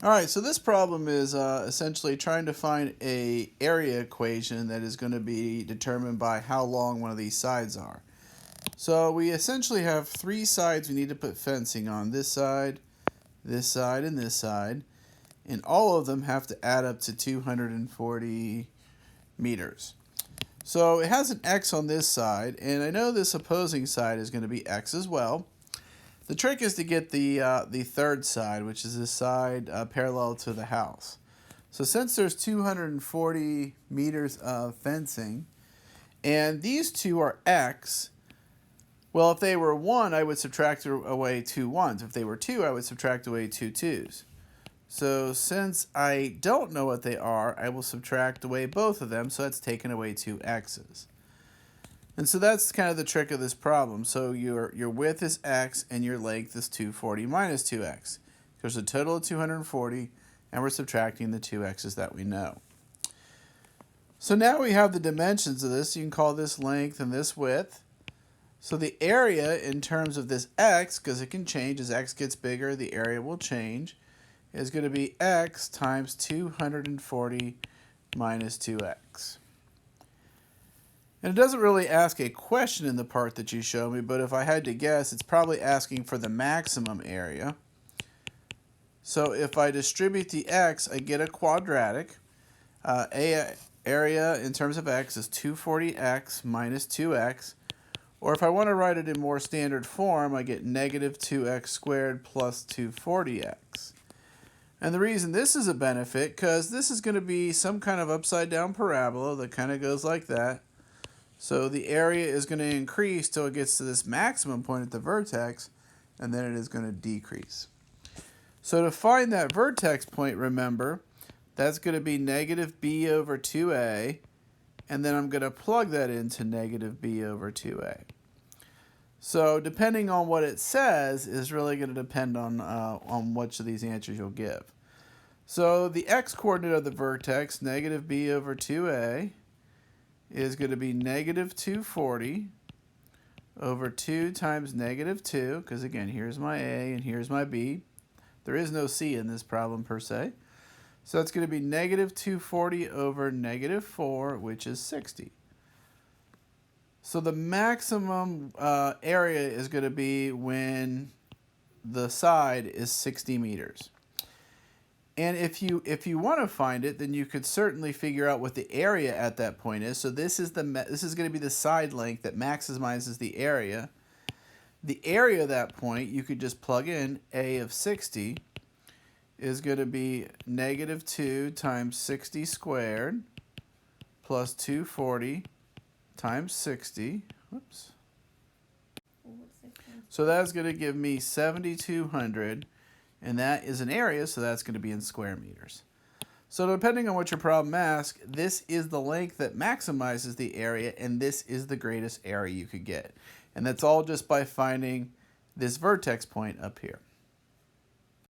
All right, so this problem is essentially trying to find a area equation that is going to be determined by how long one of these sides are. So we essentially have three sides we need to put fencing on: this side, and this side, and all of them have to add up to 240 meters. So it has an X on this side, and I know this opposing side is going to be X as well. The trick is to get the third side, which is this side parallel to the house. So since there's 240 meters of fencing, and these two are X, well, if they were 1, I would subtract away 2 1s. If they were 2, I would subtract away 2 2s. So since I don't know what they are, I will subtract away both of them, so that's taken away 2 x's. And so that's kind of the trick of this problem. So your width is x and your length is 240 minus 2x. There's a total of 240, and we're subtracting the 2 x's that we know. So now we have the dimensions of this. You can call this length and this width. So the area in terms of this x, because it can change as x gets bigger, the area will change, is going to be x times 240 minus 2x. And it doesn't really ask a question in the part that you show me, but if I had to guess, it's probably asking for the maximum area. So if I distribute the x, I get a quadratic. Area in terms of x is 240x minus 2x. Or if I want to write it in more standard form, I get negative 2x squared plus 240x. And the reason this is a benefit, because this is going to be some kind of upside down parabola that kind of goes like that. So the area is going to increase till it gets to this maximum point at the vertex, and then it is going to decrease. So to find that vertex point, remember, that's going to be negative b over 2a, and then I'm going to plug that into negative b over 2a. So depending on what it says is really going to depend on which of these answers you'll give. So the x-coordinate of the vertex, negative b over 2a, is going to be negative 240 over 2 times negative 2, because again, here's my a and here's my b. There is no c in this problem per se. So that's going to be negative 240 over negative 4, which is 60. So the maximum area is going to be when the side is 60 meters. And if you want to find it, then you could certainly figure out what the area at that point is. So this is going to be the side length that maximizes the area. The area at that point, you could just plug in a of 60 is going to be negative 2 times 60 squared plus 240 times 60. Whoops. So that's going to give me 7,200. And that is an area, so that's going to be in square meters. So depending on what your problem asks, this is the length that maximizes the area, and this is the greatest area you could get. And that's all just by finding this vertex point up here.